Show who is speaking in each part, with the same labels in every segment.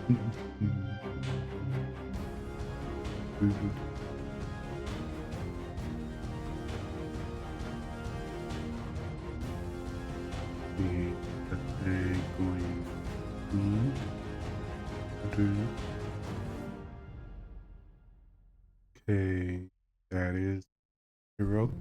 Speaker 1: Okay, that is zero.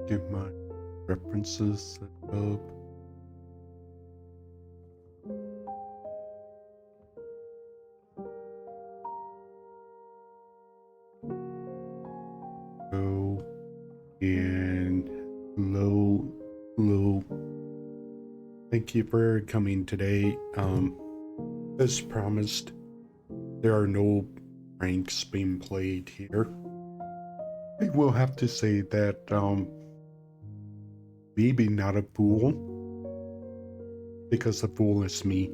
Speaker 1: Get my references set up. Go and hello. Thank you for coming today. As promised, there are no pranks being played here. I will have to say that maybe not a fool, because the fool is me.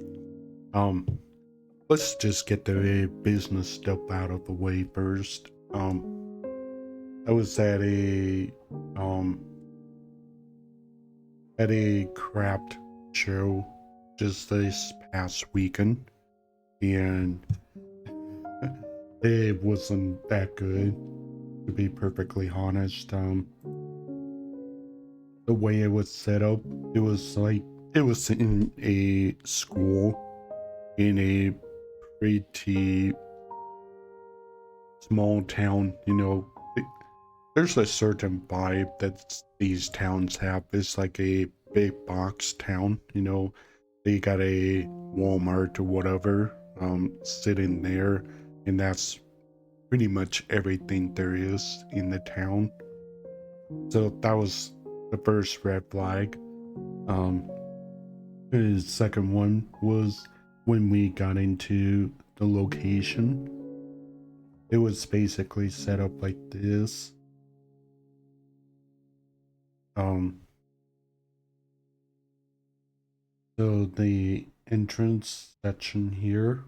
Speaker 1: Let's just get the business stuff out of the way first. I was at a craft show just this past weekend, and it wasn't that good, to be perfectly honest. The way it was set up, it was in a school in a pretty small town, you know. There's a certain vibe that these towns have. It's like a big box town, you know. They got a Walmart or whatever sitting there, and that's pretty much everything there is in the town. So that was the first red flag. The second one was when we got into the location. It was basically set up like this. So the entrance section here.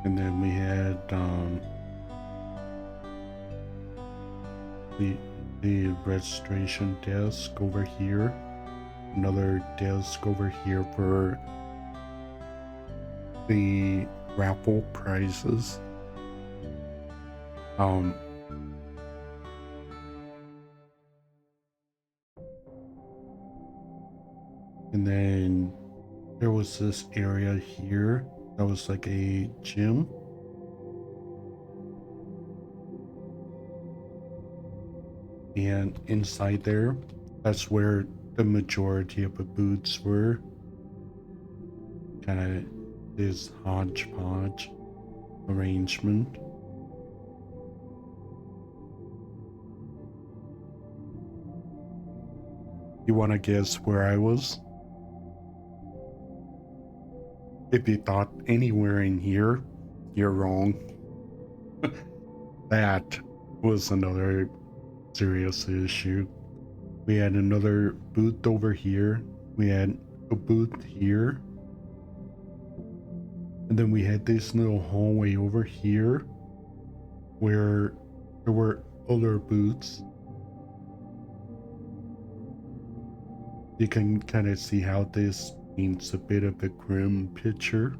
Speaker 1: And then we had the registration desk over here. Another desk over here for the raffle prizes. And then there was this area here that was like a gym. And inside there, that's where the majority of the booths were. Kind of this hodgepodge arrangement. You want to guess where I was? If you thought anywhere in here, you're wrong. That was another serious issue. We had another booth over here. We had a booth here. And then we had this little hallway over here where there were other booths. You can kind of see how this paints a bit of a grim picture.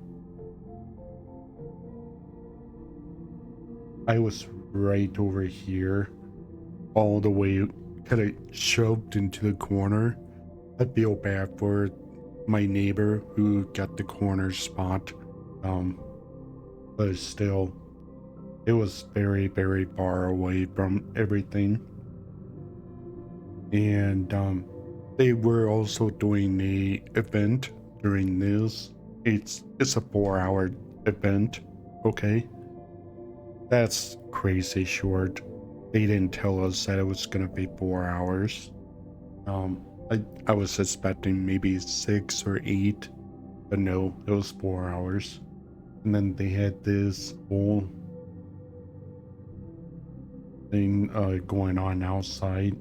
Speaker 1: I was right over here, all the way kind of shoved into the corner. I feel bad for my neighbor who got the corner spot, but still, it was very, very far away from everything. And they were also doing a event during this. It's a 4-hour event, okay? That's crazy short. They didn't tell us that it was gonna be 4 hours. I was expecting maybe 6 or 8, but no, it was 4 hours. And then they had this whole thing going on outside.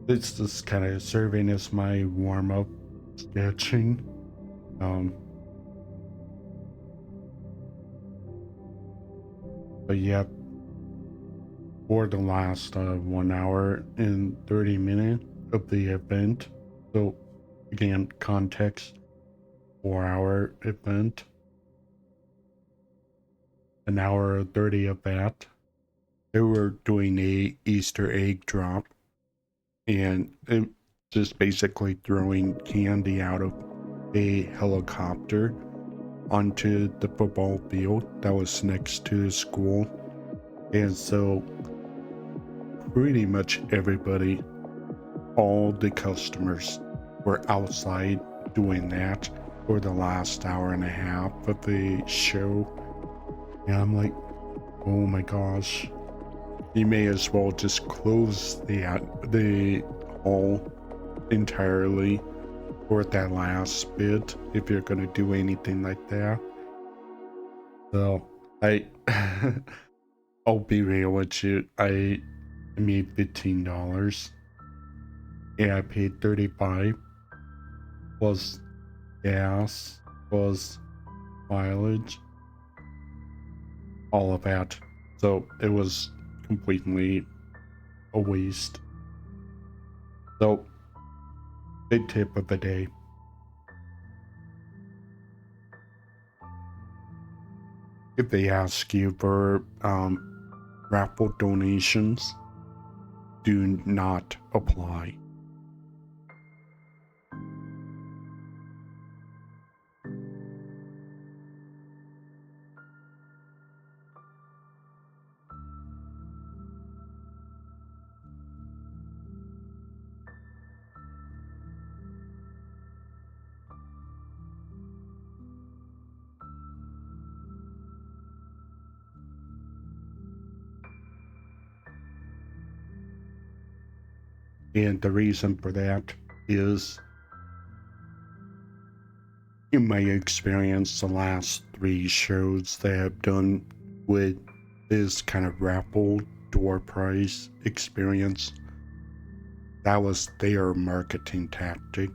Speaker 1: It's just kind of serving as my warm-up sketching. Um, but yeah, for the last 1 hour and 30 minutes of the event. So again, context, 4 hour event, an hour 30 of that. They were doing a Easter egg drop, and it just basically throwing candy out of a helicopter onto the football field that was next to the school. And so pretty much everybody, all the customers, were outside doing that for the last hour and a half of the show. And I'm like, oh my gosh, you may as well just close the hall entirely for that last bit if you're gonna do anything like that. So I I'll be real with you, I made $15. Yeah, I paid 35 plus gas plus mileage, all of that. So it was completely a waste. So big tip of the day: if they ask you for raffle donations, do not apply. And the reason for that is, in my experience, the last 3 shows that I've done with this kind of raffle door prize experience, that was their marketing tactic.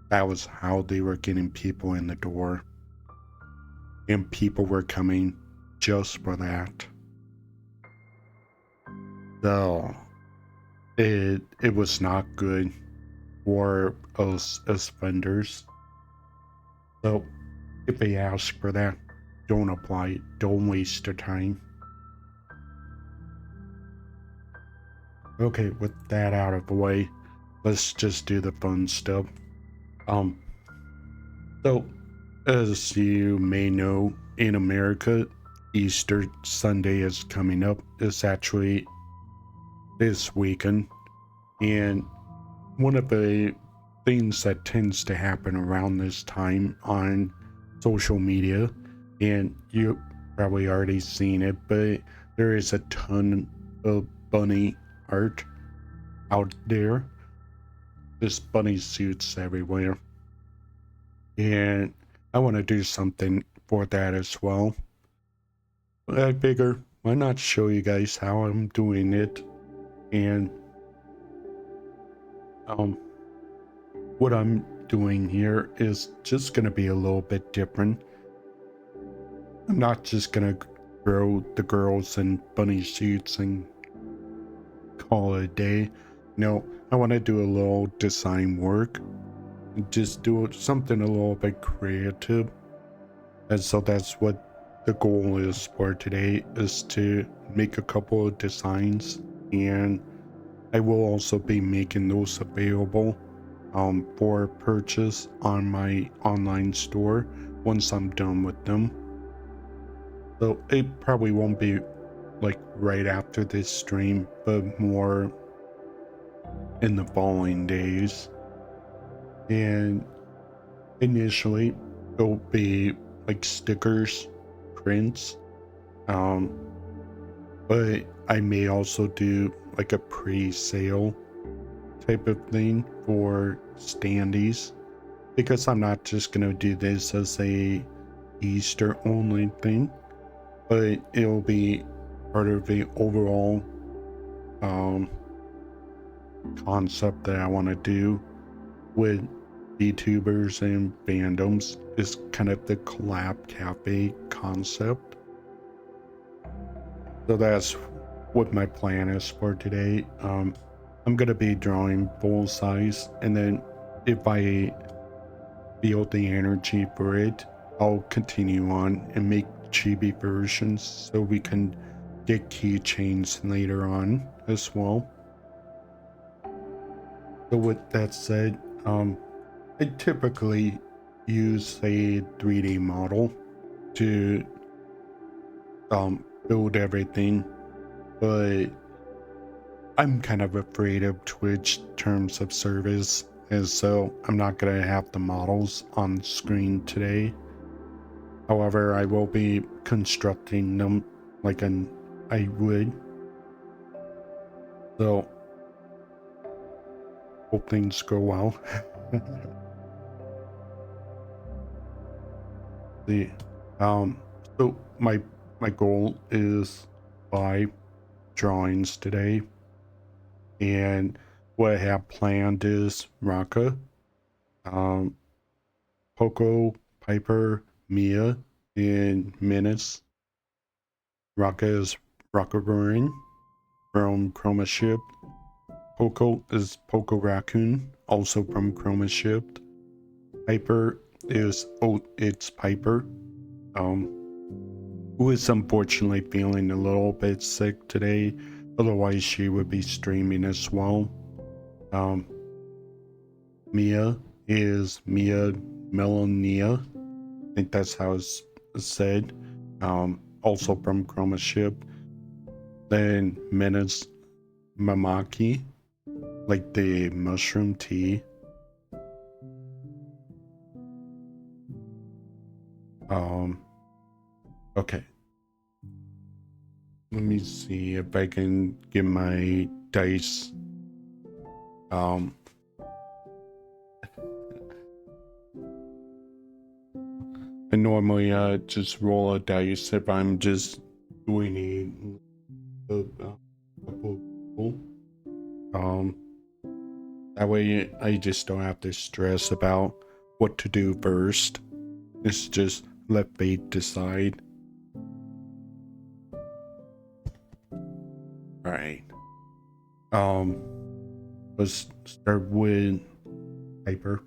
Speaker 1: That was how they were getting people in the door. And people were coming just for that. So it was not good for us as vendors. So if they ask for that, don't apply. Don't waste your time. Okay, with that out of the way, let's just do the fun stuff. So as you may know, in America, Easter Sunday is coming up. It's actually this weekend, and one of the things that tends to happen around this time on social media, and you probably already seen it, but there is a ton of bunny art out there. There's bunny suits everywhere, and I want to do something for that as well. But I figure, why not show you guys how I'm doing it, and what I'm doing here is just going to be a little bit different. I'm not just going to throw the girls in bunny suits and call it a day. No, I want to do a little design work and just do something a little bit creative. And so that's what the goal is for today, is to make a couple of designs, and I will also be making those available for purchase on my online store once I'm done with them. So it probably won't be like right after this stream, but more in the following days. And initially it'll be like stickers, prints, um, but I may also do like a pre-sale type of thing for standees, because I'm not just gonna do this as a Easter only thing, but it'll be part of the overall concept that I want to do with VTubers and fandoms, is kind of the collab cafe concept. So that's what my plan is for today. I'm gonna be drawing full size, and then if I feel the energy for it, I'll continue on and make chibi versions so we can get keychains later on as well. So with that said, I typically use a 3D model to build everything, but I'm kind of afraid of Twitch terms of service, and so I'm not gonna have the models on screen today. However, I will be constructing them like I would. So hope things go well. The so my goal is 5 drawings today, and what I have planned is Roca, Poko, Piper, Mia, and Menace. Roca is Roca Rourin from Chroma Ship. Poko is Poko Rakun, also from Chroma Ship. Piper is Ohitspiper, who is unfortunately feeling a little bit sick today. Otherwise, she would be streaming as well. Mia is Mia Melonya. I think that's how it's said. Also from Chroma Ship. Then Menace Mamaki, like the mushroom tea. Okay. Let me see if I can get my dice. I normally just roll a dice if I'm just doing a that way I just don't have to stress about what to do first. It's just let fate decide. Alright. Let's start with Piper.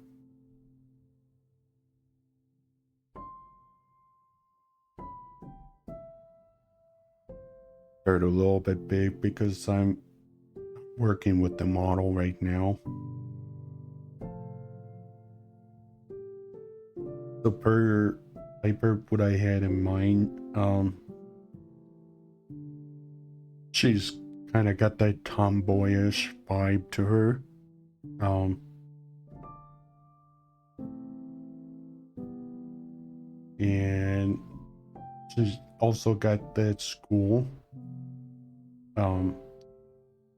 Speaker 1: Start a little bit big because I'm working with the model right now. So per Piper, what I had in mind, she's kind of got that tomboyish vibe to her. And she's also got that school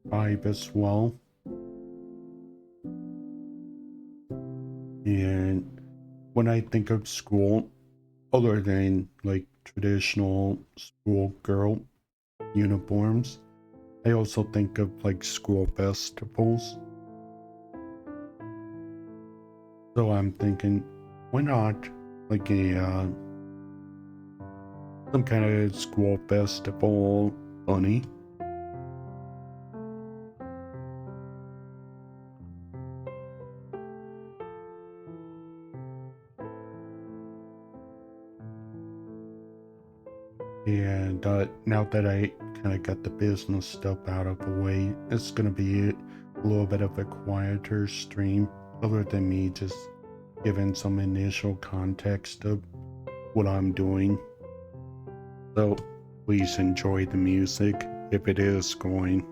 Speaker 1: vibe as well. And when I think of school, other than like traditional school girl uniforms, I also think of like school festivals. So I'm thinking, why not like a some kind of school festival bunny? And now that I kind of got the business stuff out of the way, it's gonna be a little bit of a quieter stream, other than me just giving some initial context of what I'm doing. So please enjoy the music if it is going.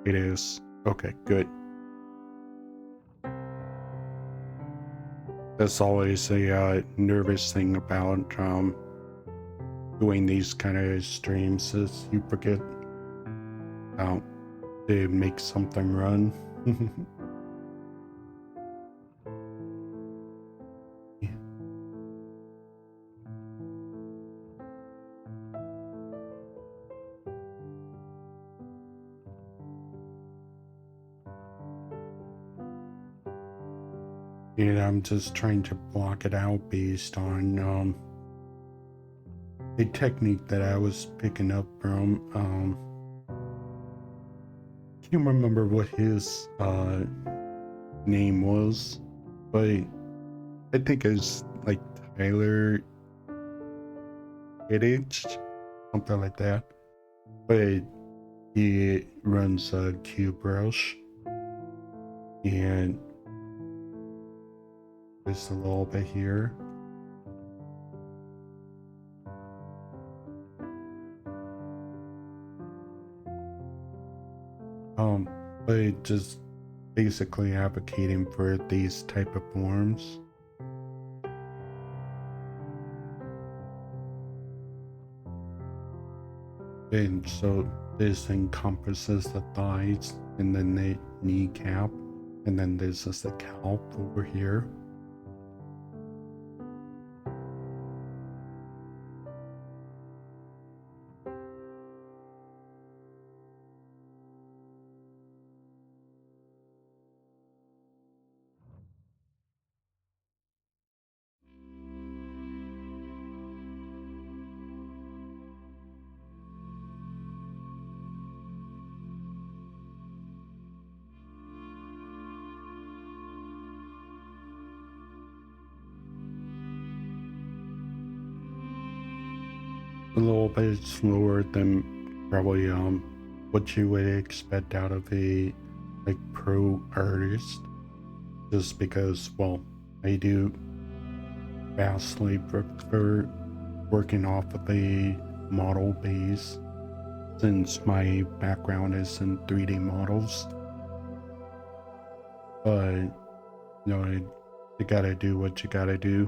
Speaker 1: It is. Okay, good. That's always a nervous thing about doing these kind of streams is you forget how to make something run. And I'm just trying to block it out based on a technique that I was picking up from can't remember what his name was, but I think it's like Tyler Hiddage, something like that. But he runs a cube brush, and just a little bit here. But just basically advocating for these type of forms. And so this encompasses the thighs and then the kneecap, and then this is the calf over here. A little bit slower than probably what you would expect out of a like pro artist, just because, well, I do vastly prefer working off of a model base since my background is in 3D models. But you know, you gotta do what you gotta do.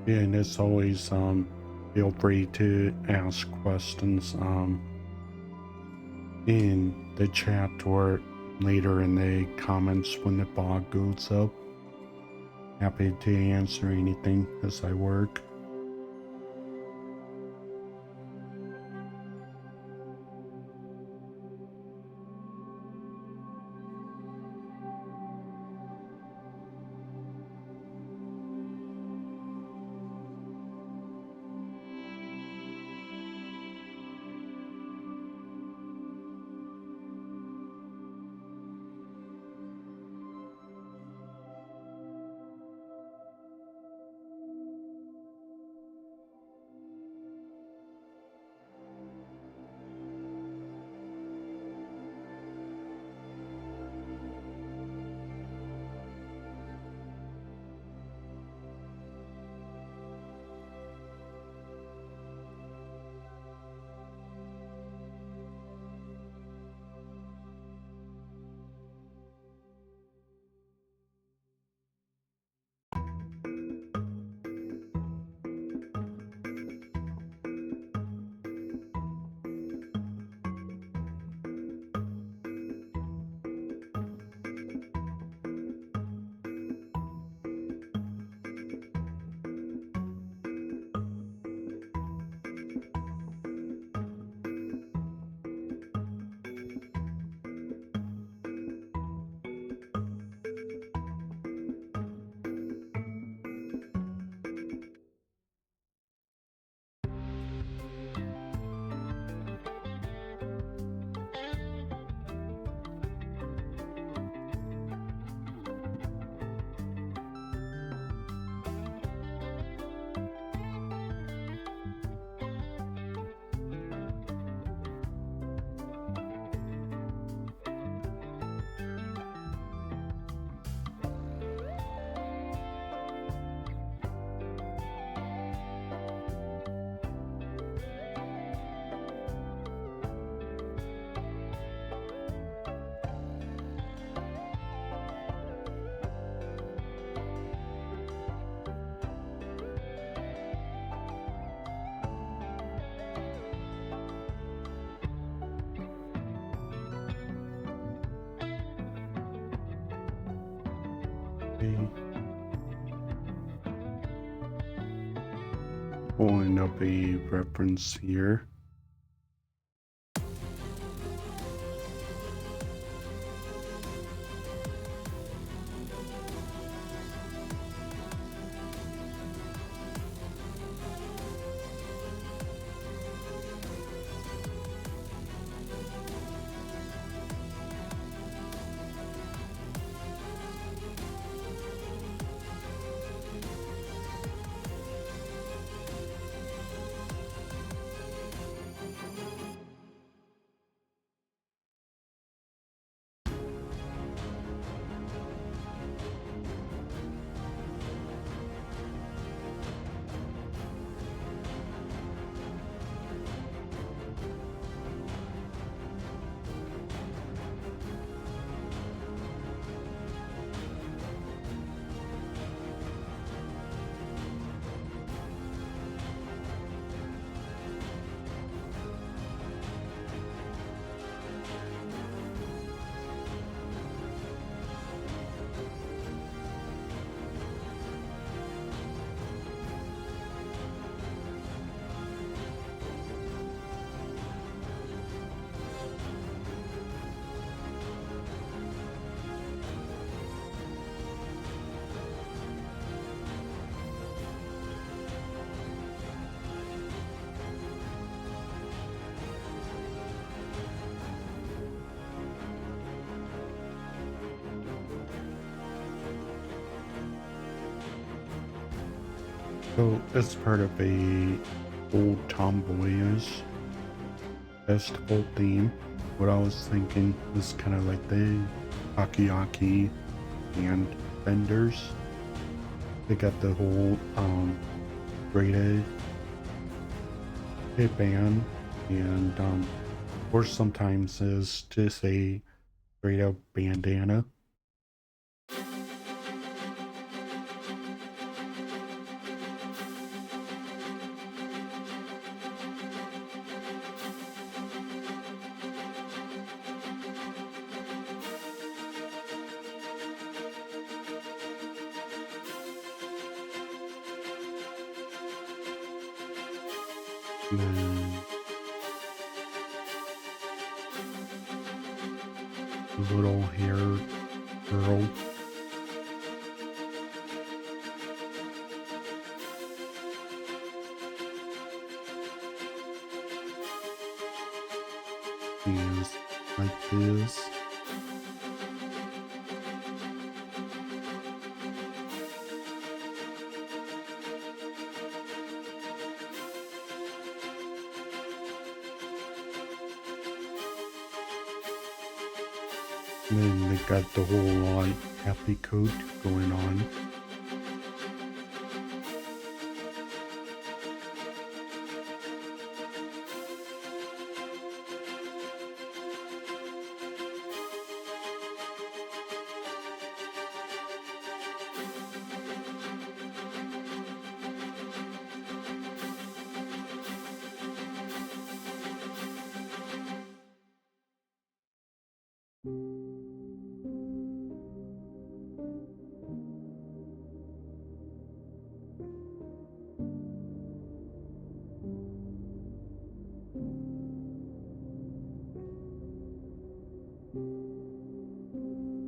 Speaker 1: And as always, feel free to ask questions in the chat or later in the comments when the blog goes up. Happy to answer anything as I work. Okay. Pulling up a reference here. So as part of a old tomboyish festival theme, what I was thinking was kind of like the takoyaki and vendors. They got the whole braided headband and or sometimes is just a straight up bandana. And then the little hair girl. Is like this. And then they got the whole happy coat going on.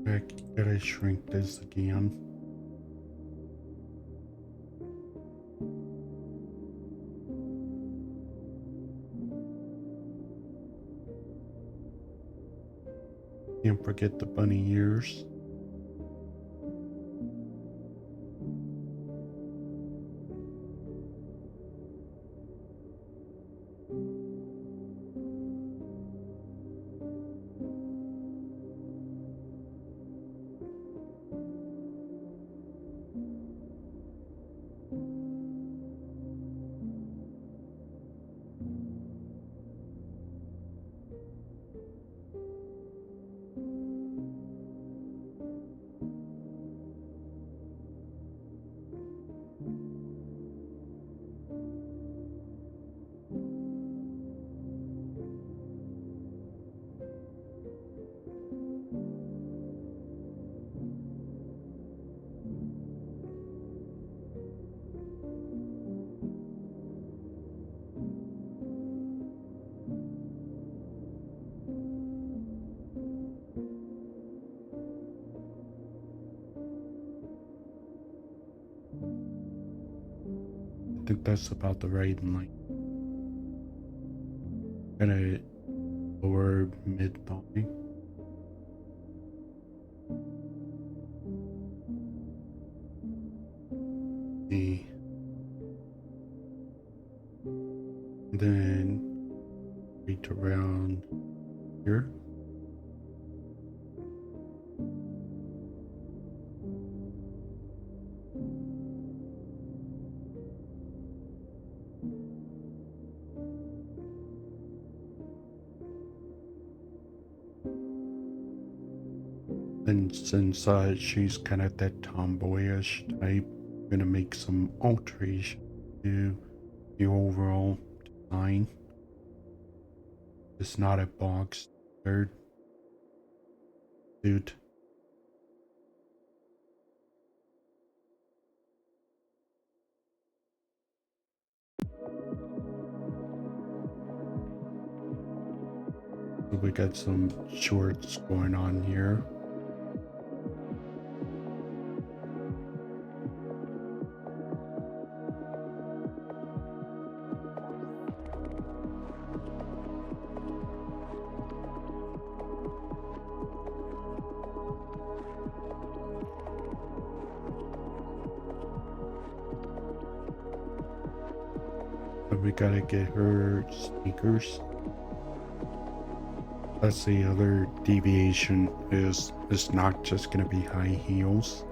Speaker 1: I gotta shrink this again. Can't forget the bunny ears. think that's about the right length. Kind of lower mid thigh. Then right around here. And since she's kind of that tomboyish type, I'm gonna make some alteration to the overall design. It's not a box standard suit. So we got some shorts going on here. But we gotta get her sneakers. That's the other deviation, is it's not just gonna be high heels.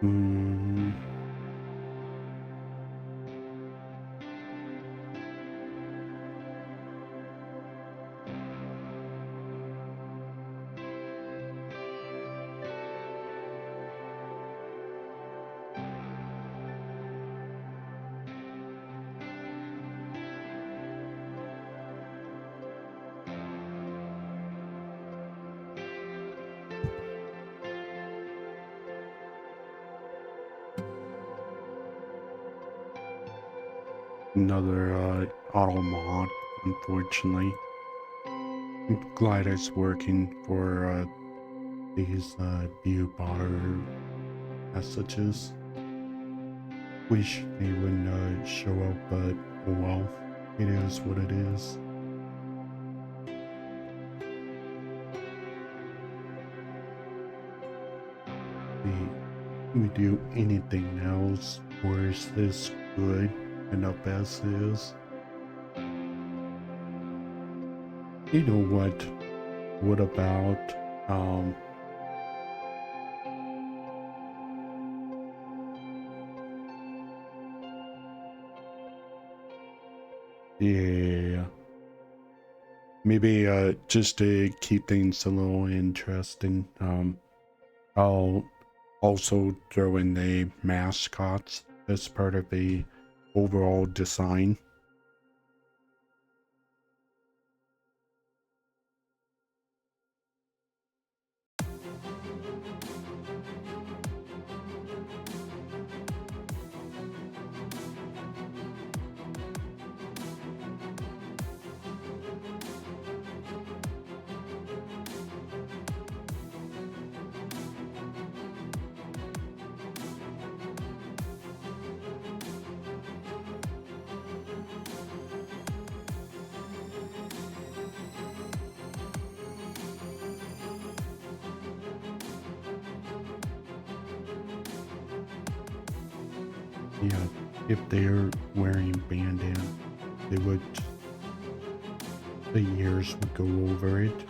Speaker 1: Mm. Another auto mod, unfortunately. I'm glad it's working for these view border messages. Wish they wouldn't show up, but oh well, it is what it is. We do anything else, or is this good enough as is? You know what? What about yeah, maybe just to keep things a little interesting, I'll also throw in the mascots as part of the overall design. Yeah, if they're wearing bandana, they would, the years would go over it.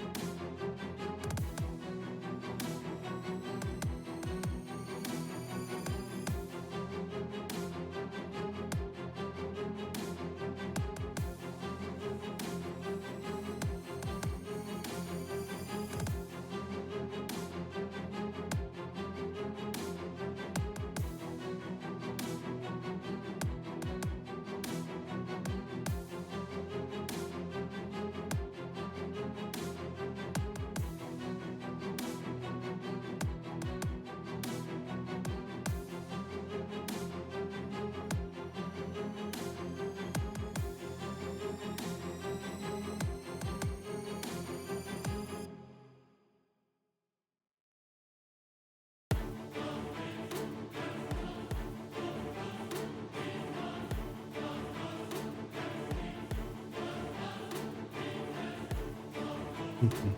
Speaker 1: Mhm.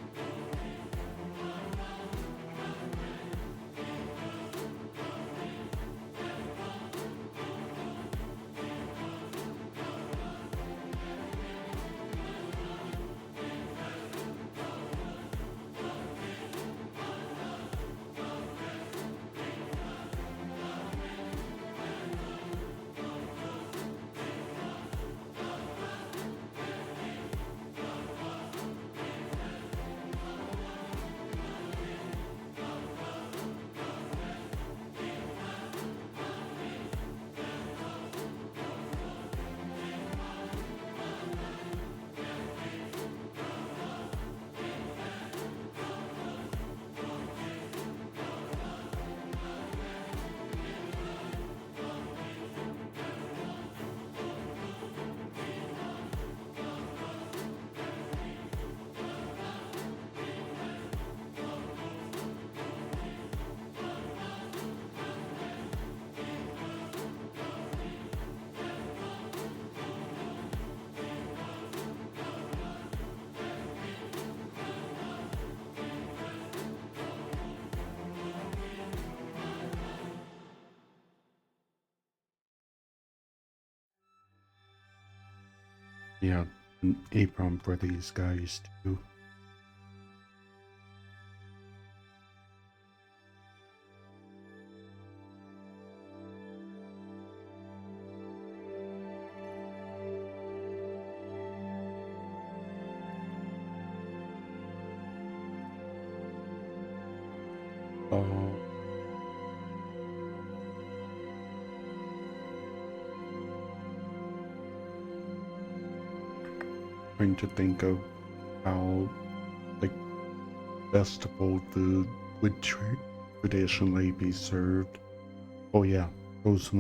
Speaker 1: Yeah, an apron for these guys too. Oh, trying to think of how like festival food would traditionally be served. Oh yeah, those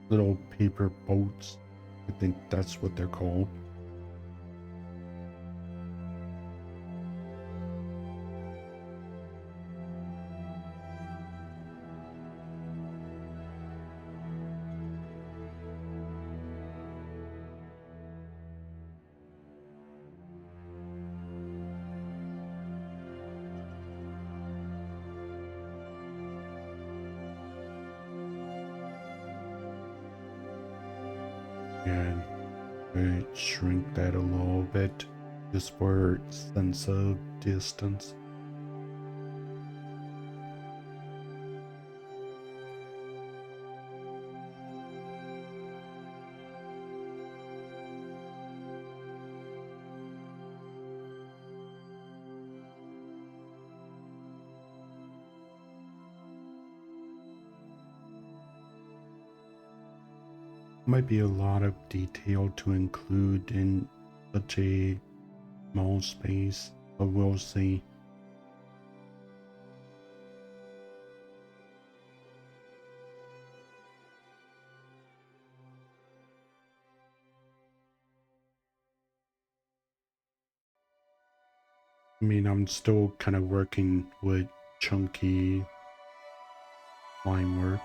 Speaker 1: little paper boats. I think that's what they're called. And I shrink that a little bit just for sense of distance. Might be a lot of detail to include in such a small space, but we'll see. I mean, I'm still kind of working with chunky line work.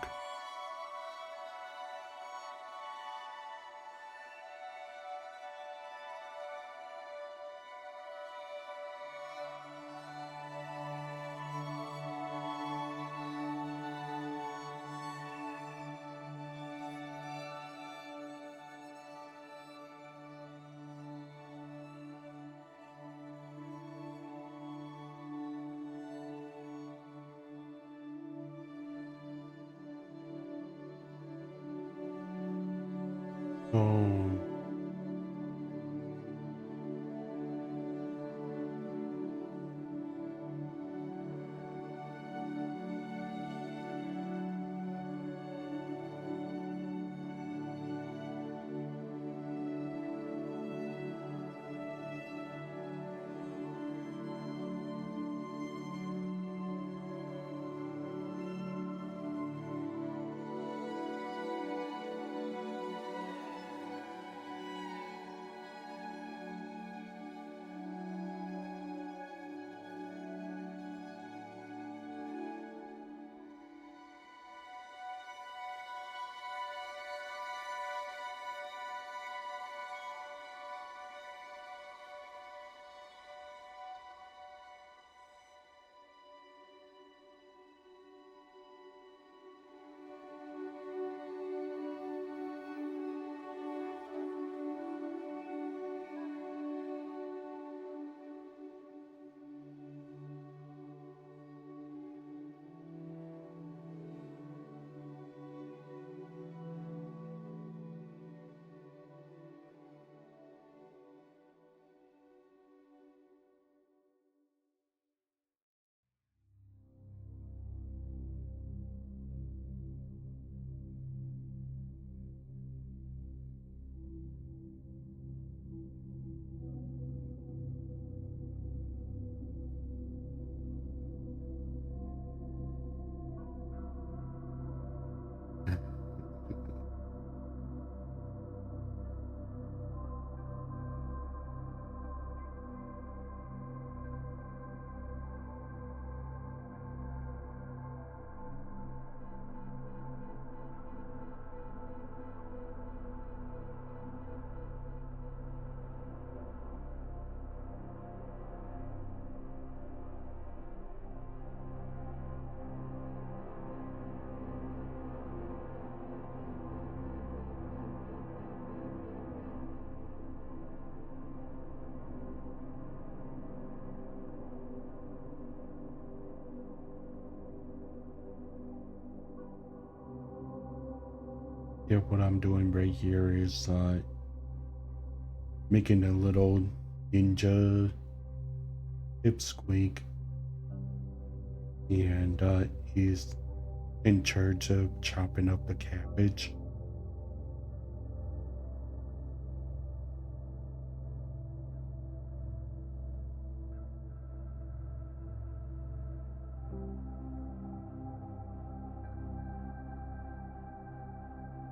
Speaker 1: Yeah, what I'm doing right here is making a little ninja pipsqueak, and he's in charge of chopping up the cabbage.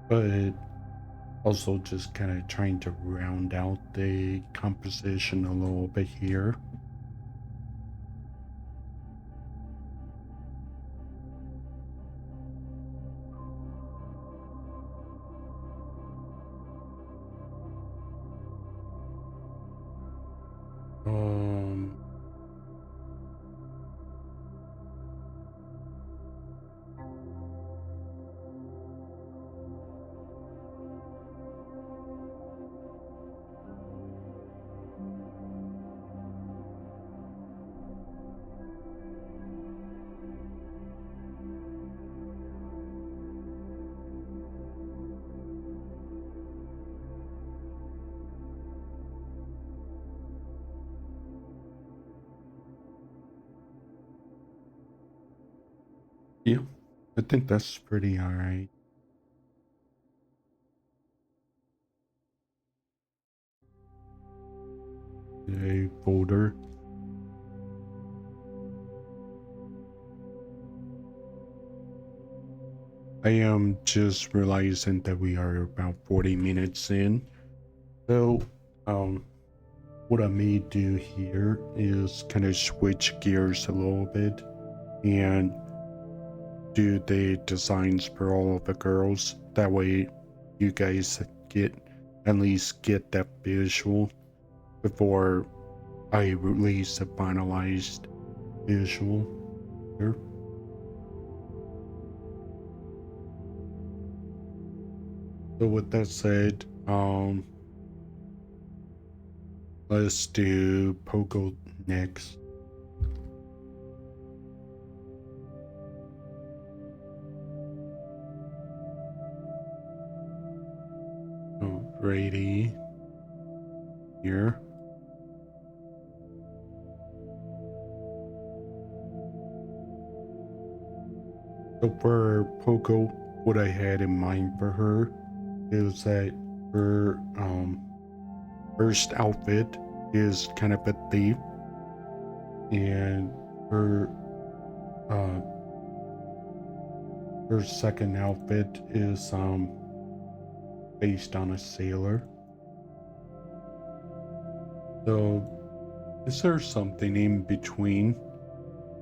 Speaker 1: But also just kind of trying to round out the composition a little bit here. Um, yeah, I think that's pretty all right. A folder. I am just realizing that we are about 40 minutes in. So, um, what I may do here is kind of switch gears a little bit and do the designs for all of the girls. That way you guys get at least get that visual before I release a finalized visual here. So with that said, let's do Poko next. Alrighty, here. So for Poko, what I had in mind for her is that her first outfit is kind of a thief, and uh her second outfit is based on a sailor. So is there something in between?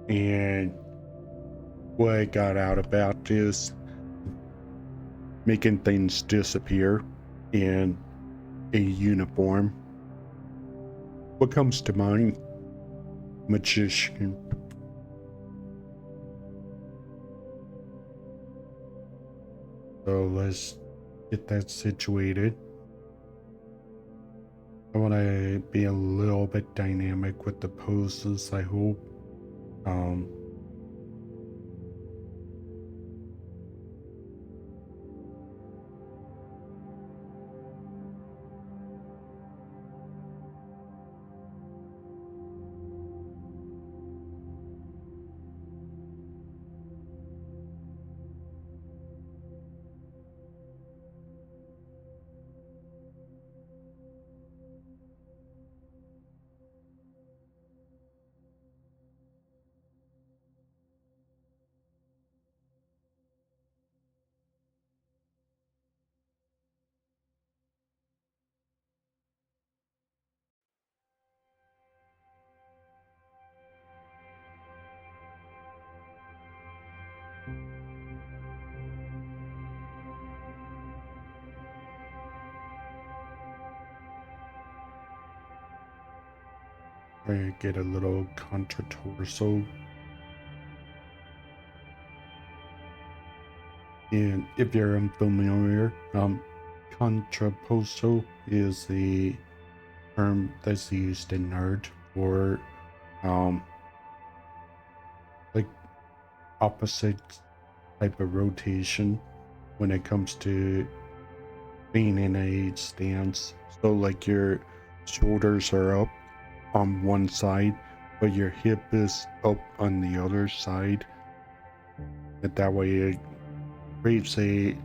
Speaker 1: And what I got out about is making things disappear in a uniform. What comes to mind? Magician. So let's get that situated. I want to be a little bit dynamic with the poses, I hope. Um, try to get a little contra torso. And if you're unfamiliar, contrapposto is the term that's used in art for um, like opposite type of rotation when it comes to being in a stance. So like your shoulders are up on one side, but your hip is up on the other side. And that way it creates a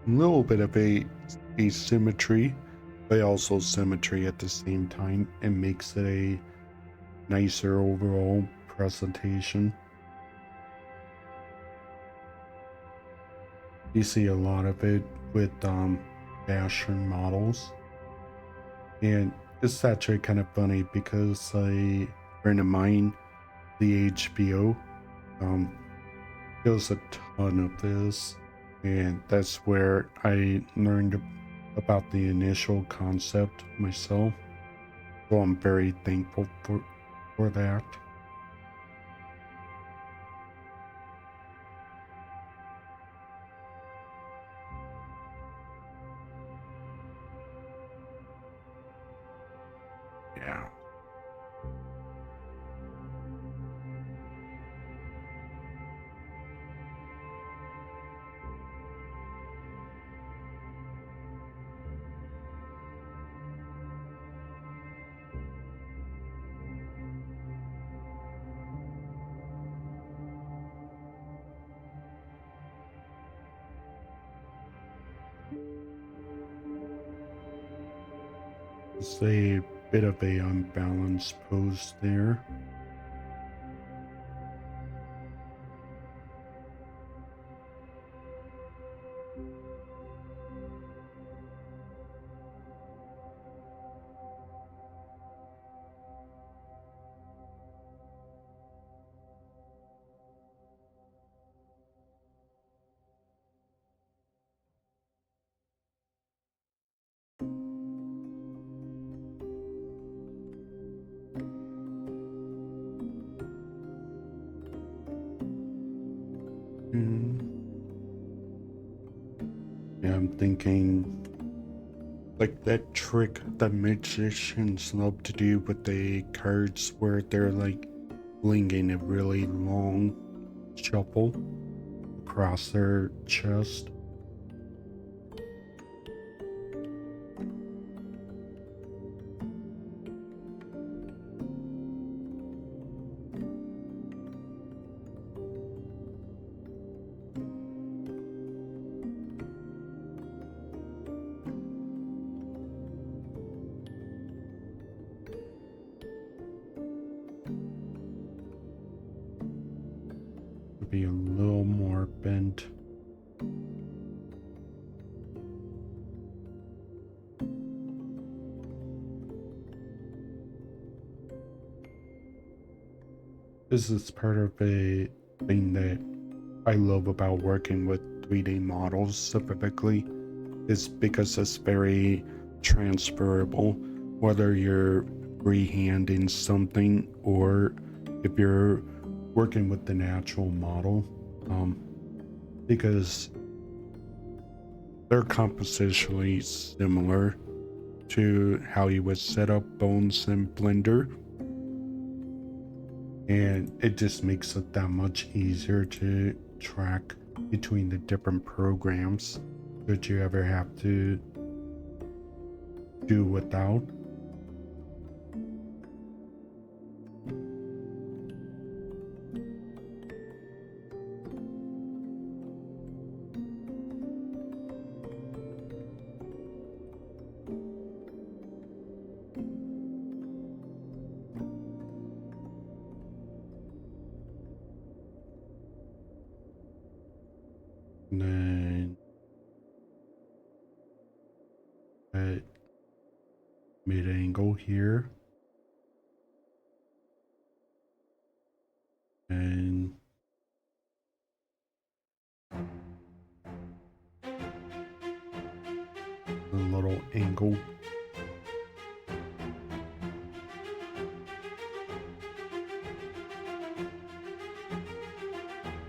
Speaker 1: little bit of a asymmetry, but also symmetry at the same time, and makes it a nicer overall presentation. You see a lot of it with fashion models, and it's actually kind of funny because a friend of mine, the HBO, does a ton of this, and that's where I learned about the initial concept myself. So I'm very thankful for that. Yeah. It's a bit of a unbalanced pose there. Mm. Yeah, I'm thinking like that trick that magicians love to do with the cards where they're like flinging a really long shuffle across their chest. To be a little more bent. This is part of a thing that I love about working with 3D models specifically, is because it's very transferable, whether you're freehanding something or if you're working with the natural model, because they're compositionally similar to how you would set up bones in Blender, and it just makes it that much easier to track between the different programs that you ever have to do without. And then at mid angle here, and a little angle.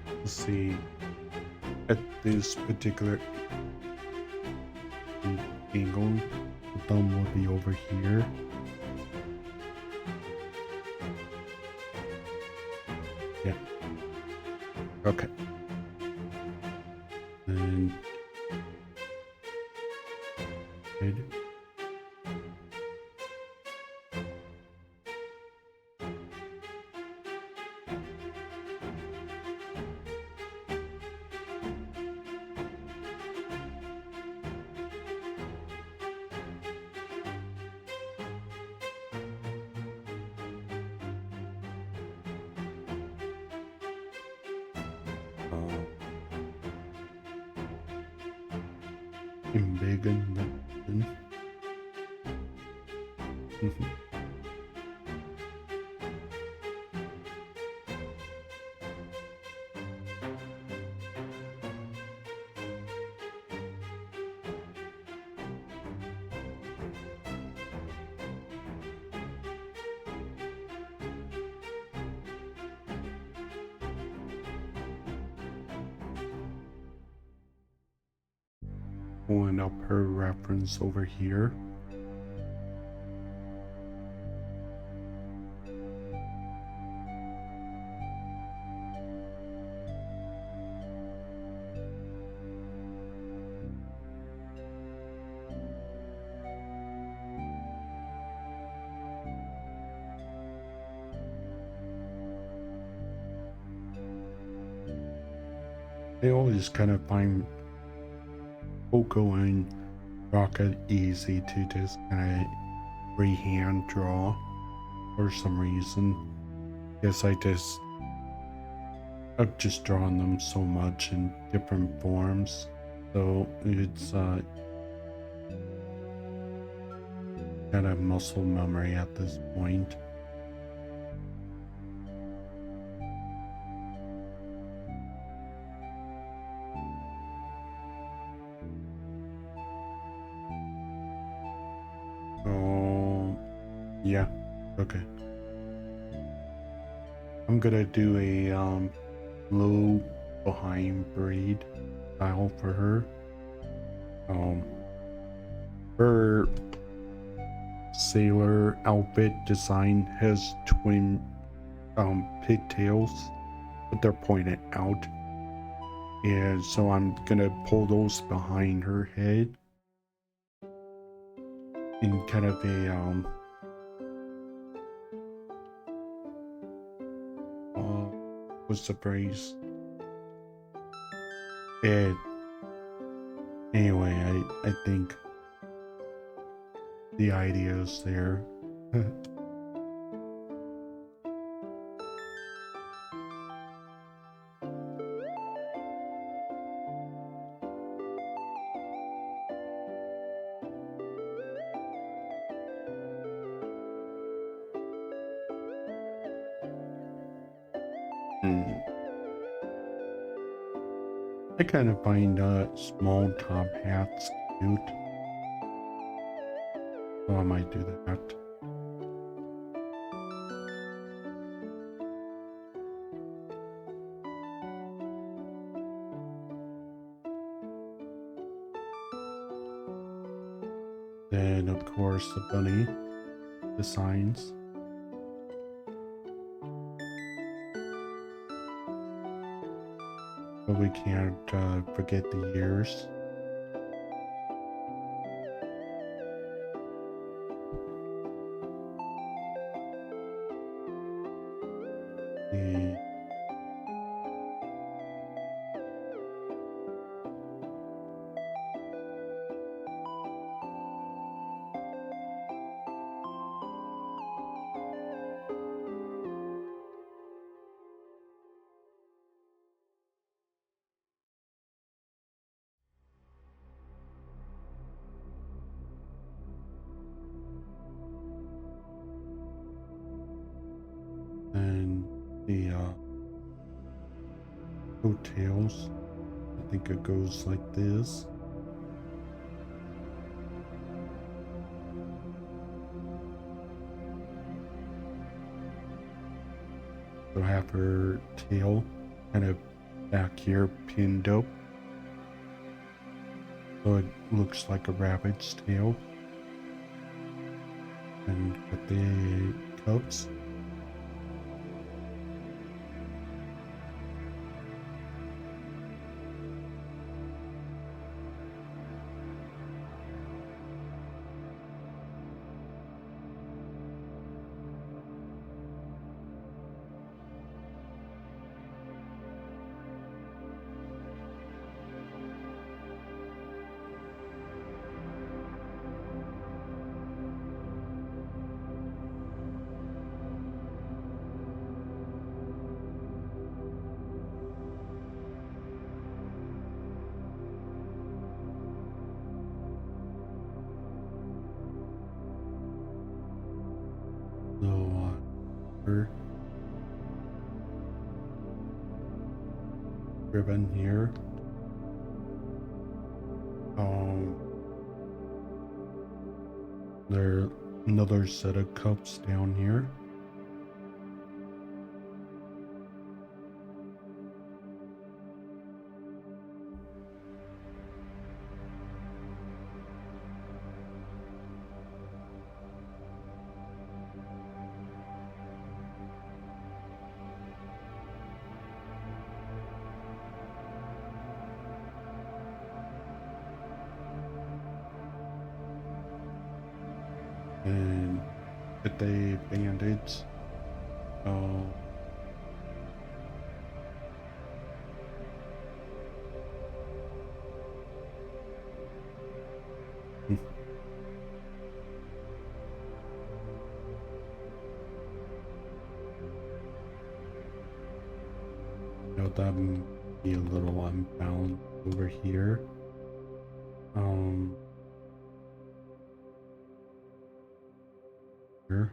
Speaker 1: Let's see, at this particular angle, the thumb will be over here. Yeah. Okay. And in big and pulling up her reference over here. I always kind of find Poko and Roca easy to just kind of freehand draw for some reason. Guess I've just drawn them so much in different forms, so it's kind of muscle memory at this point. Oh, yeah, okay. I'm gonna do a low behind braid style for her. Her sailor outfit design has twin pigtails, but they're pointed out, and so I'm gonna pull those behind her head in kind of a what's the phrase? And anyway, I think the idea is there. I kind of find small top hats cute, so I might do that. Then, of course, the bunny designs. But we can't forget the ears. And the coattails, I think it goes like this. So have her tail kind of back here pinned up, so it looks like a rabbit's tail. And with the cups. So, we're ribbon here. There another set of cups down here. And get the band-aids. Oh. Know that be a little unbalanced over here. Here.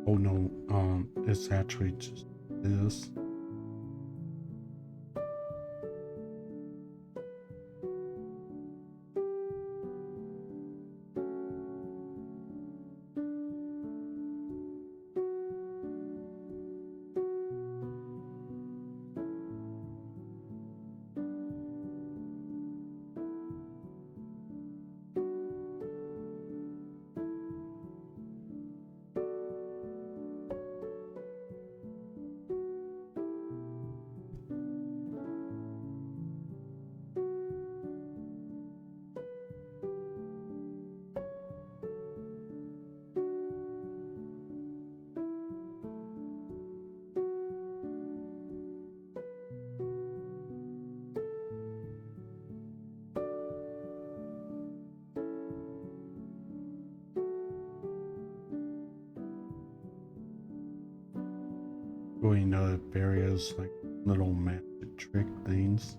Speaker 1: Oh no, it's actually just this. Going to various like little magic trick things.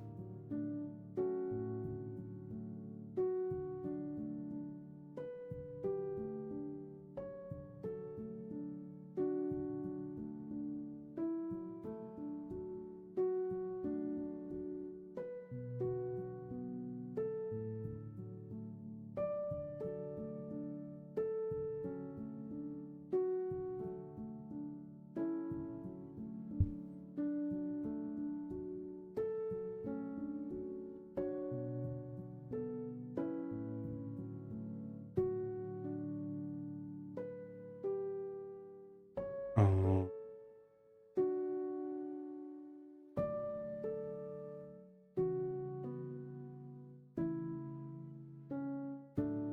Speaker 1: Oh,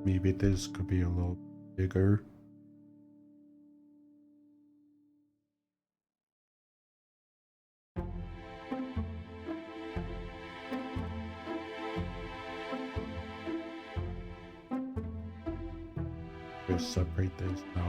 Speaker 1: maybe this could be a little bigger. Just separate this out.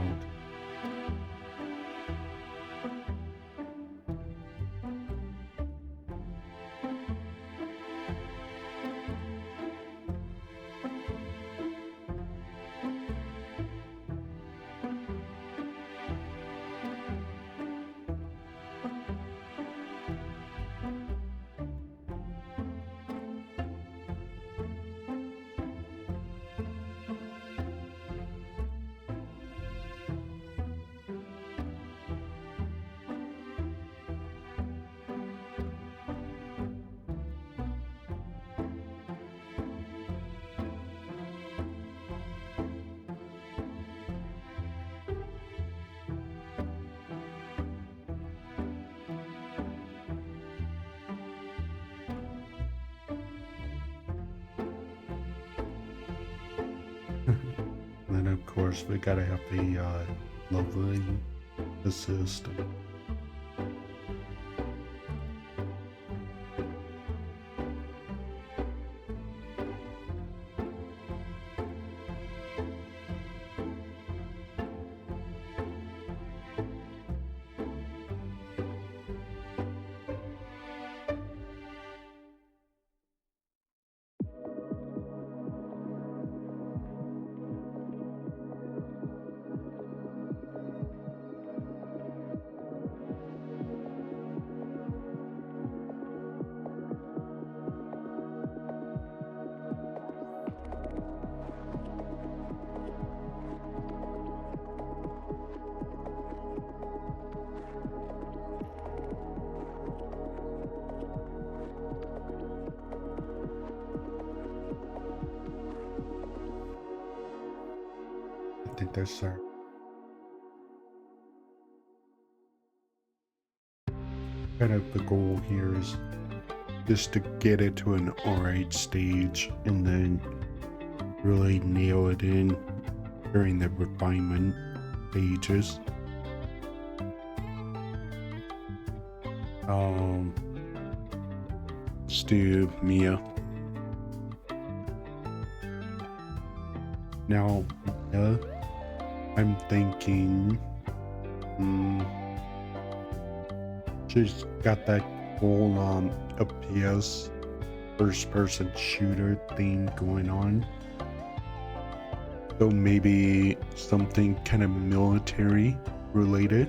Speaker 1: of course, we gotta have a lovely assistant. I think that's our kind of the goal here is just to get it to an alright stage and then really nail it in during the refinement stages. Stu, Mia. Now, I'm thinking, she's got that whole FPS first-person shooter theme going on. So maybe something kind of military related.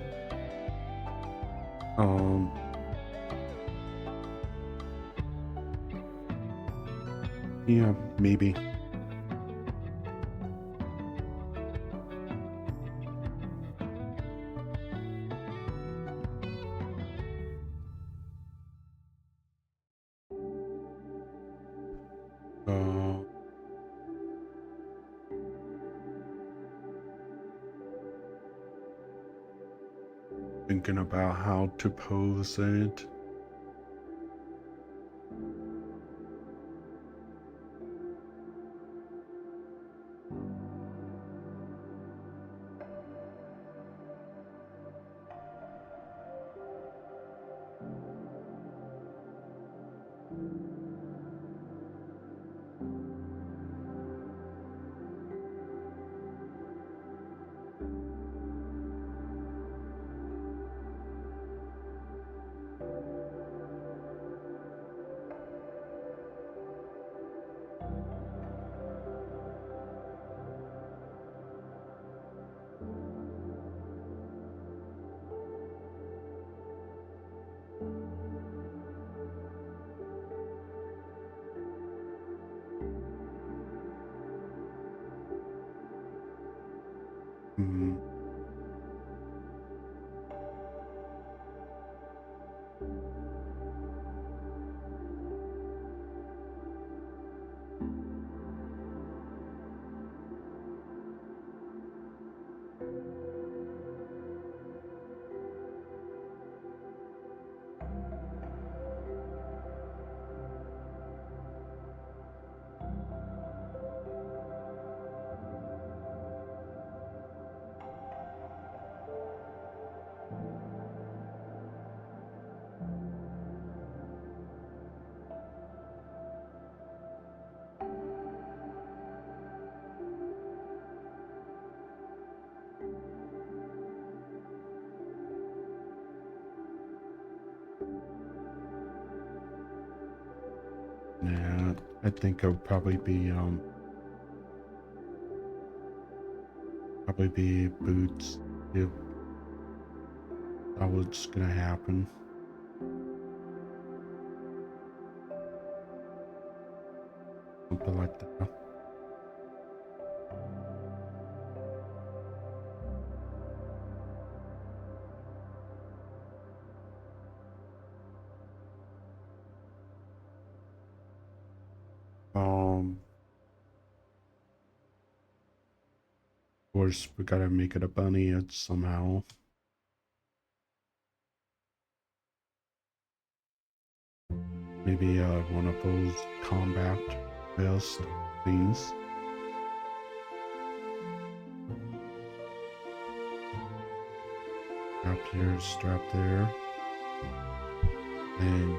Speaker 1: Yeah, maybe. Thinking about how to pose it. Yeah, I think it'll probably be boots if that was gonna happen. Something like that. Of course, we gotta make it a bunny it somehow. Maybe one of those combat vest things. Strap here, strap there. And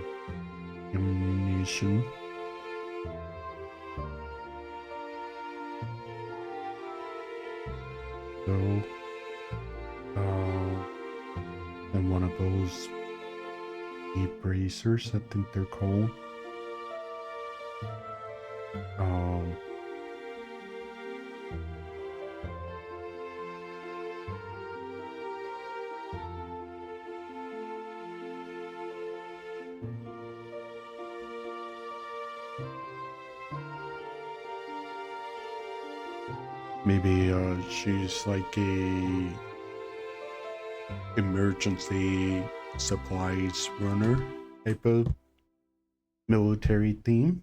Speaker 1: ammunition. So, and one of those bracers, I think they're called. Maybe she's like a emergency supplies runner type of military theme.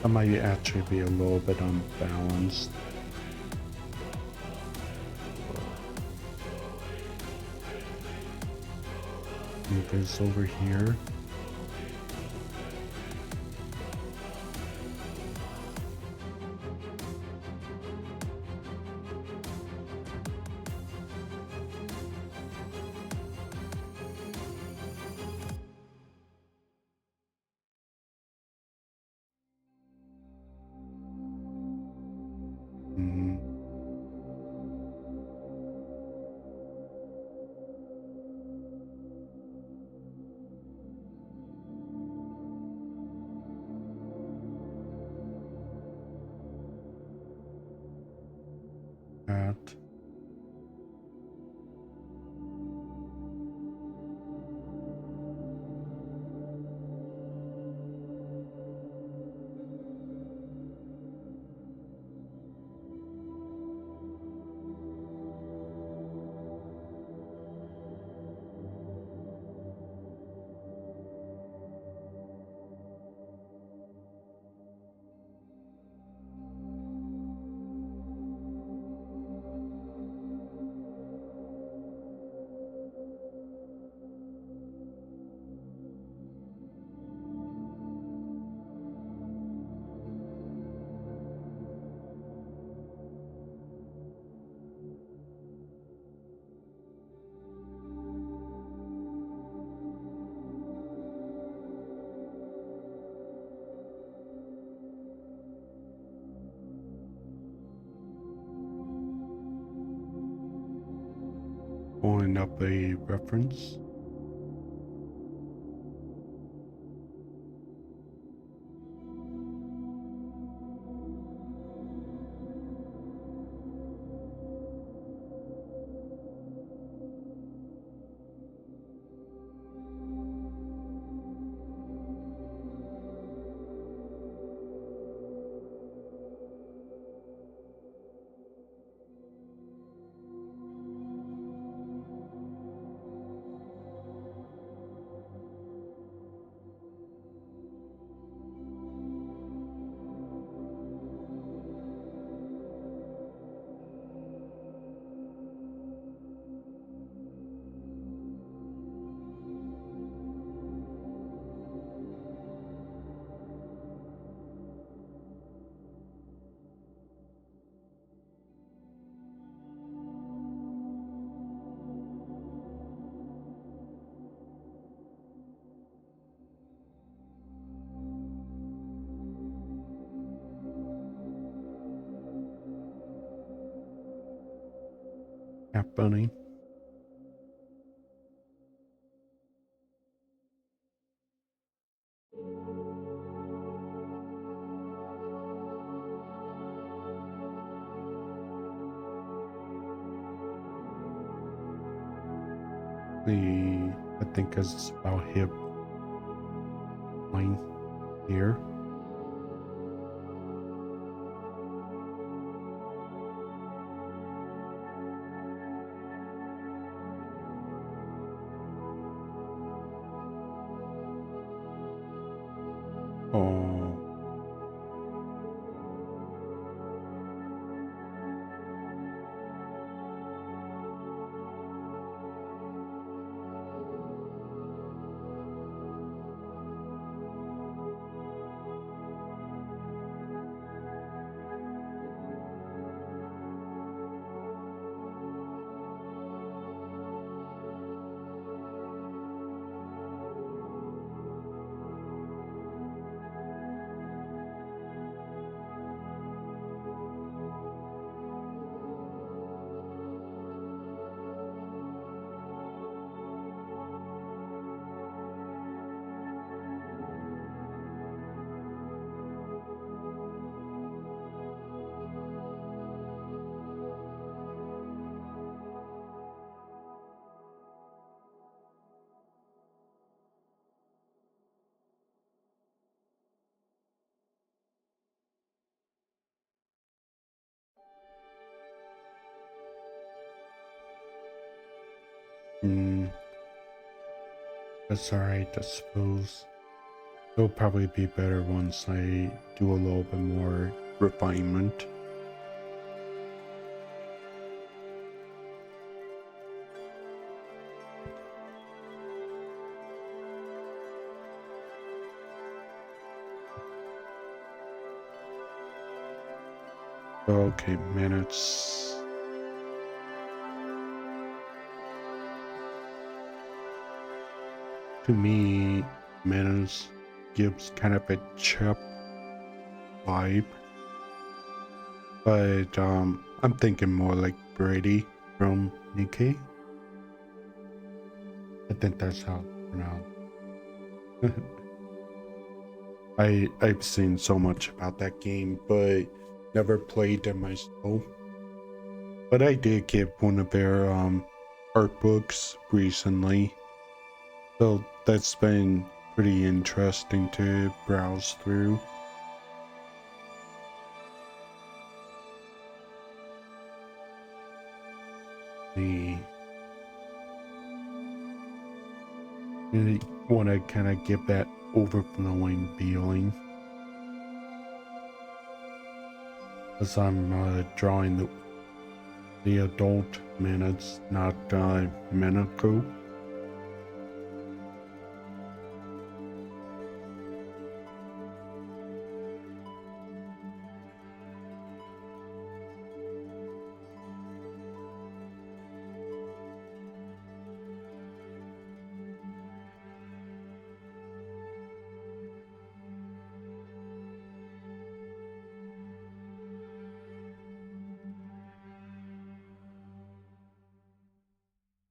Speaker 1: I might actually be a little bit unbalanced. Move this over here. That. Pulling up a reference. Cat bunny. I think it's about hip line here. Oh. Hmm. That's alright, I suppose. It'll probably be better once I do a little bit more refinement. Okay, minutes. To me, Menace gives kind of a chip vibe, but I'm thinking more like Brady from Nikkei. I think that's how it's pronounced. I've seen so much about that game, but never played it myself. But I did get one of their art books recently, so that's been pretty interesting to browse through. The I want to kind of get that overflowing feeling as I'm drawing the adult minutes, not Menako.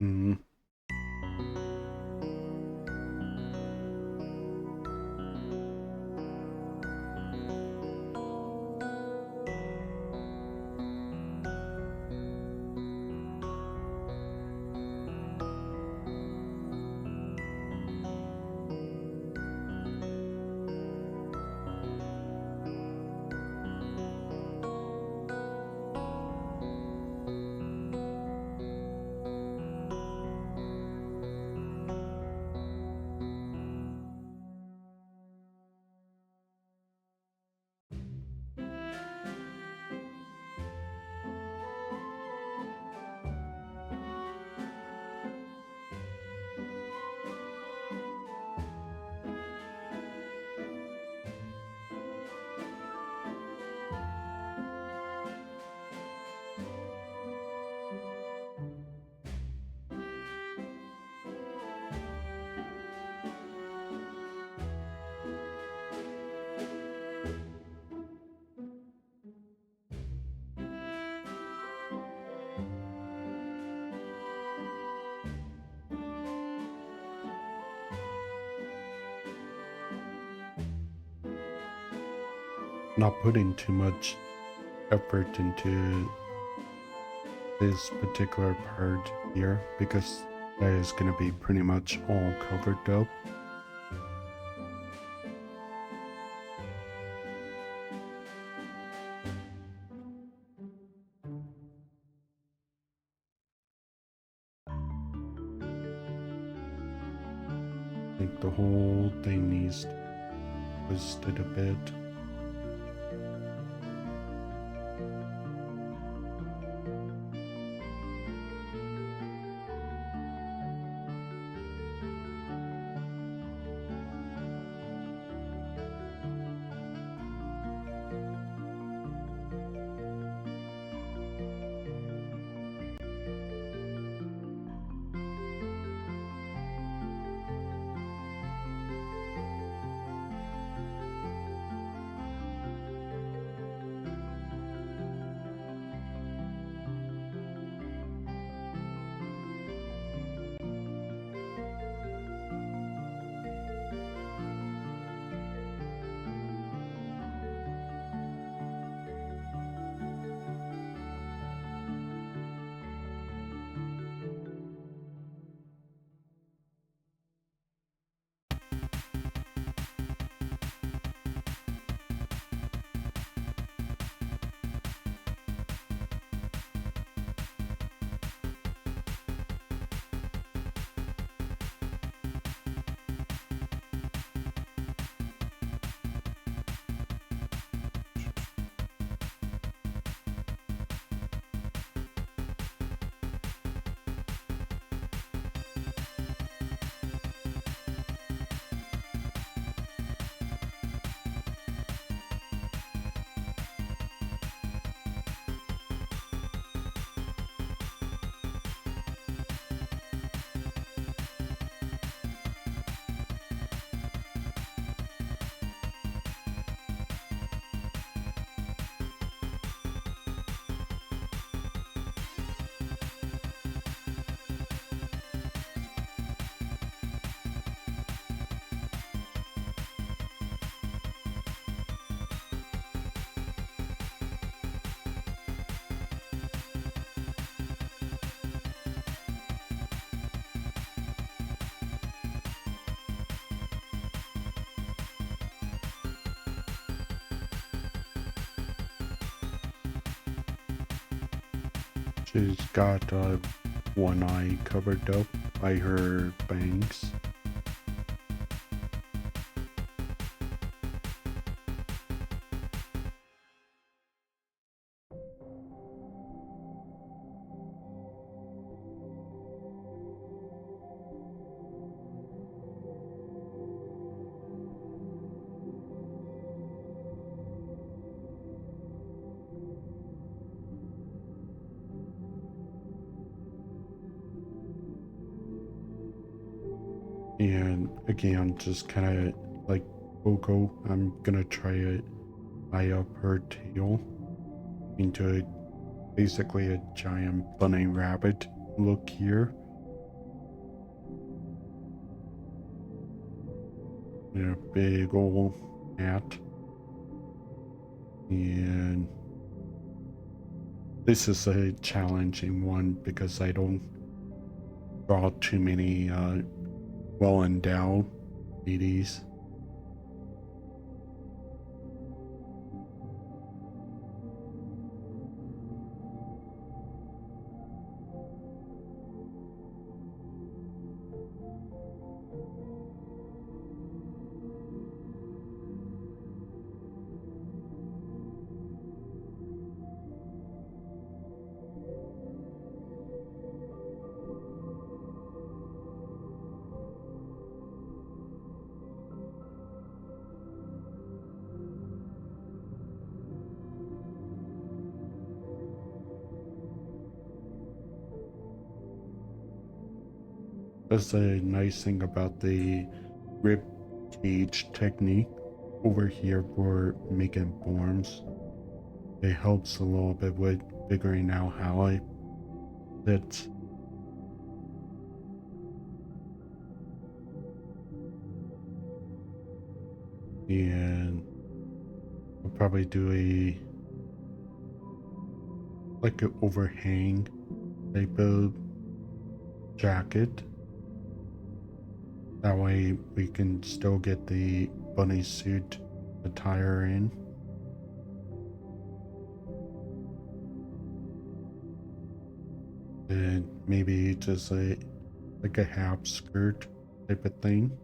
Speaker 1: Mm. Not putting too much effort into this particular part here because that is going to be pretty much all covered up. I think the whole thing needs twisted a bit. She's got one eye covered up by her bangs. And again, just kind of like Poko, I'm gonna try to tie up her tail into basically a giant bunny rabbit look here. And a big old hat. And this is a challenging one because I don't draw too many well-endowed ladies. That's a nice thing about the rib cage technique over here for making forms. It helps a little bit with figuring out how I sit. And I'll probably do a like an overhang type of jacket. That way we can still get the bunny suit attire in. And maybe just like a half skirt type of thing.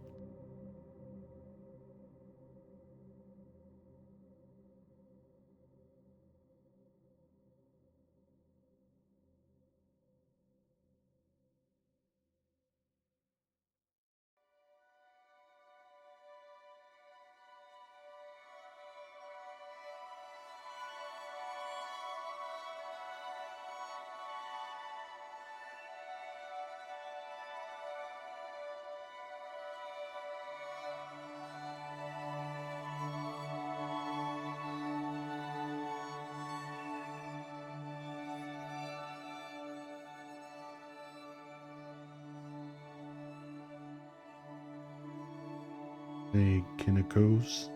Speaker 1: a Kiniko's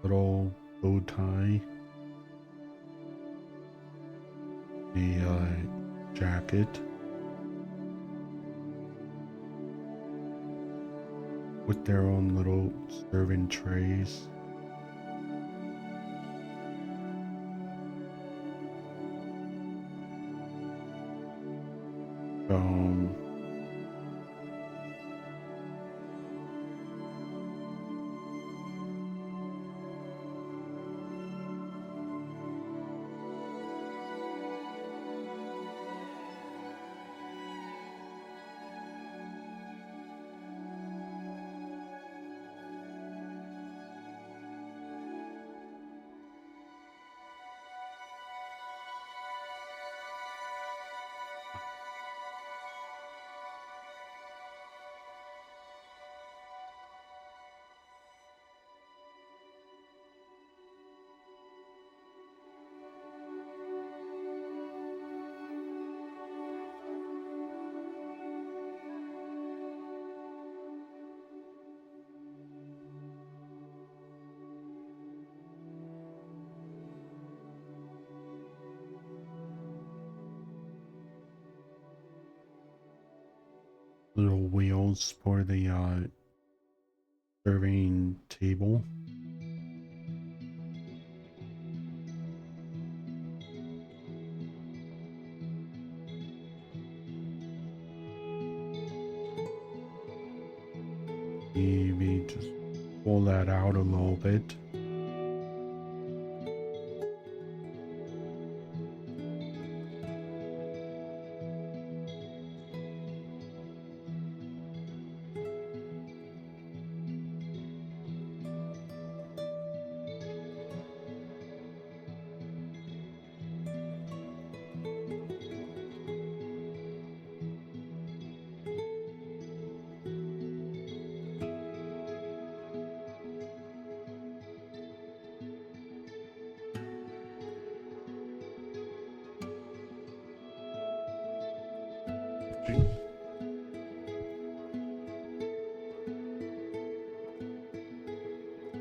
Speaker 1: little bow tie, a jacket with their own little serving trays. Um, little wheels for the serving table. Maybe just pull that out a little bit.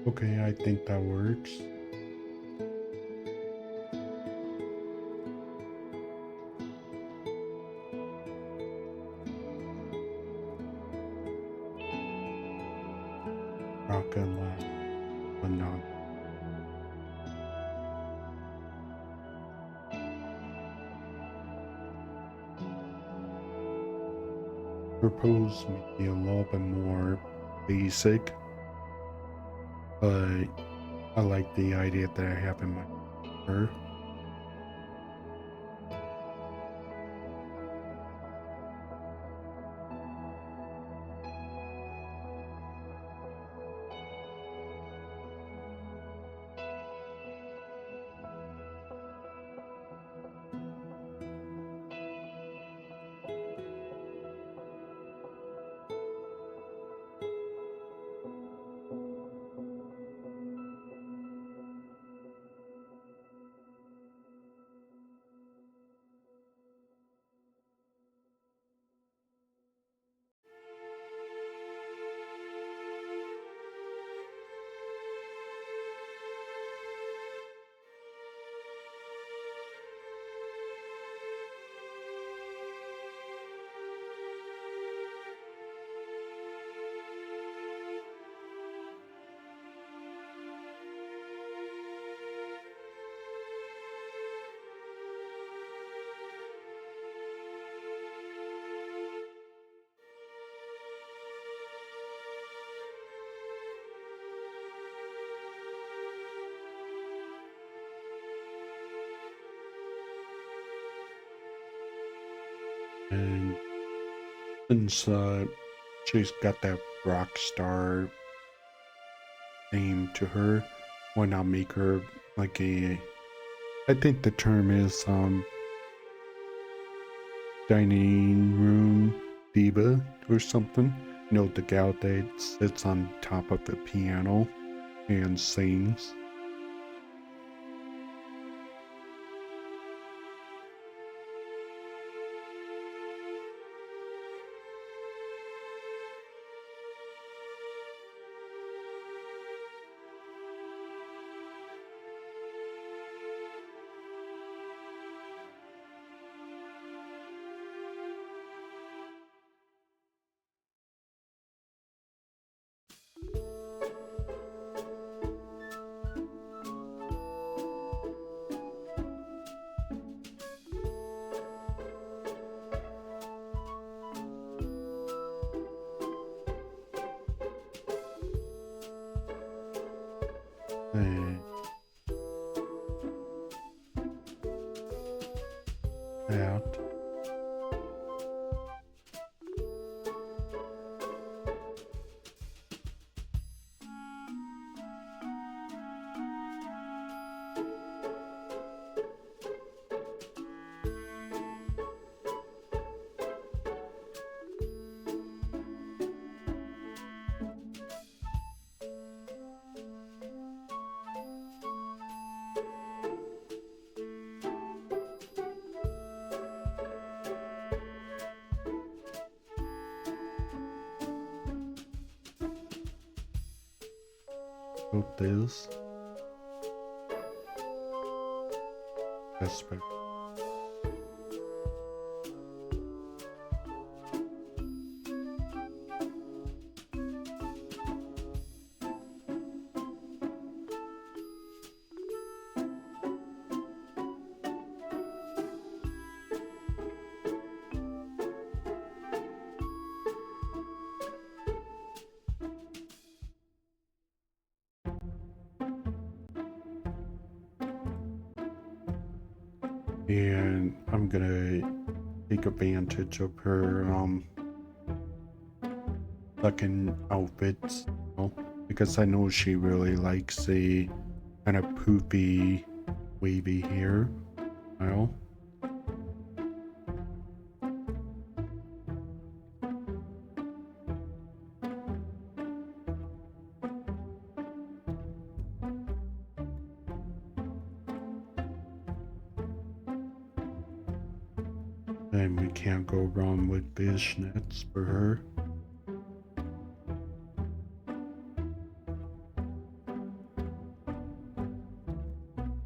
Speaker 1: Okay, I think that works. Not gonna lie, but not. Propose maybe a little bit more basic, but I like the idea that I have in my her. And since she's got that rock star name to her, why not make her like a, I think the term is dining room diva or something. You know, the gal that sits on top of the piano and sings. And that. Put this. Aspect. And I'm gonna take advantage of her second outfits, you know, because I know she really likes the kind of poofy, wavy hair, you know. And we can't go wrong with fishnets for her.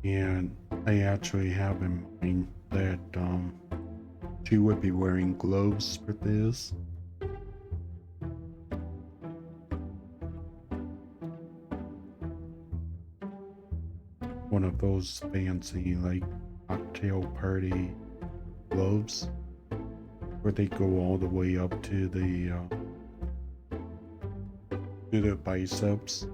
Speaker 1: And I actually have in mind that she would be wearing gloves for this. One of those fancy like cocktail party gloves where they go all the way up to the biceps.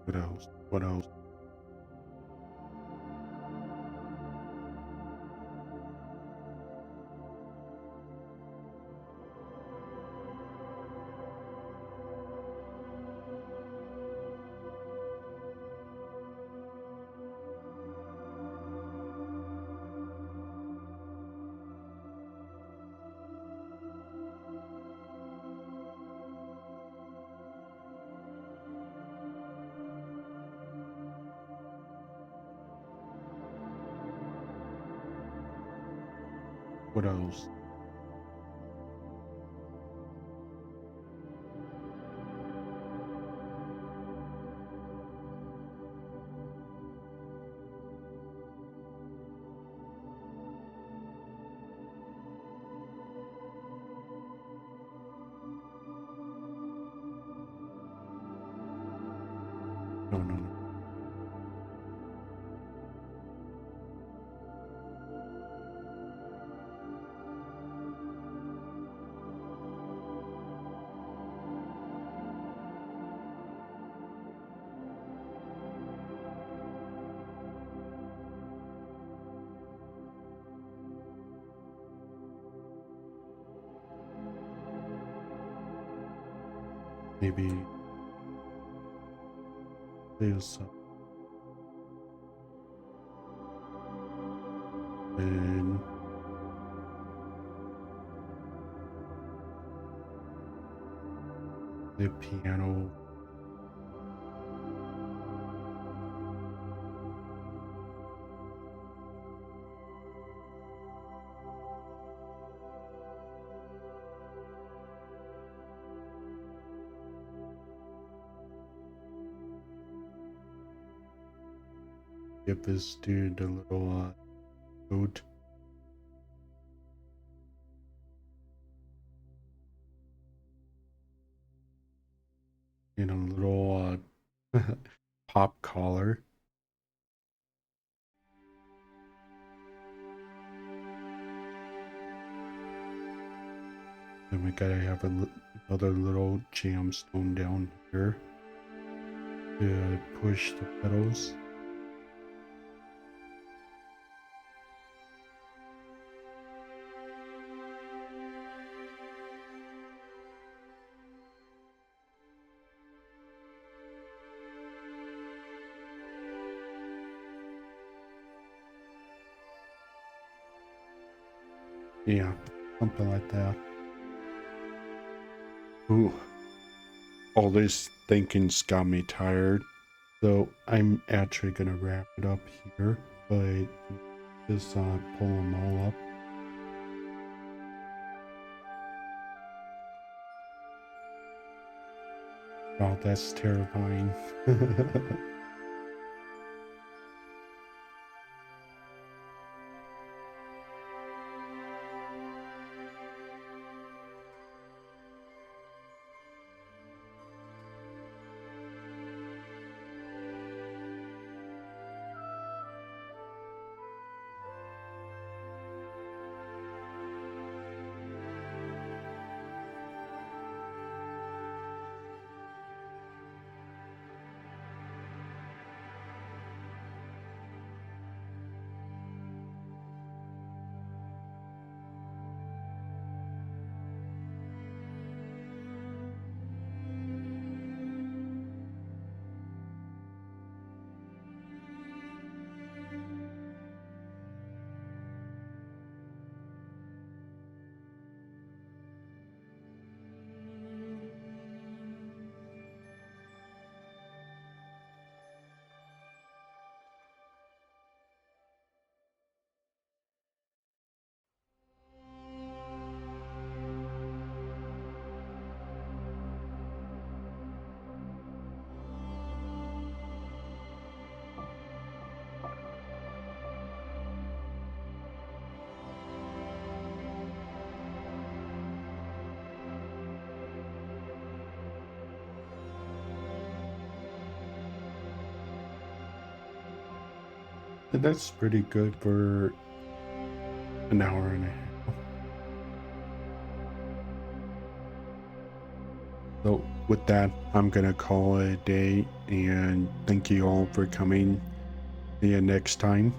Speaker 1: What else? What else? What else? No, no, no. Maybe there's and the piano. Give this dude a little boot. And a little pop collar. Then we gotta have another little jamstone down here to push the pedals. Yeah, something like that. Ooh, all this thinking's got me tired. So I'm actually gonna wrap it up here, but just pull them all up. Wow, that's terrifying. And that's pretty good for an hour and a half. So with that, I'm gonna call it a day, and thank you all for coming. See you next time.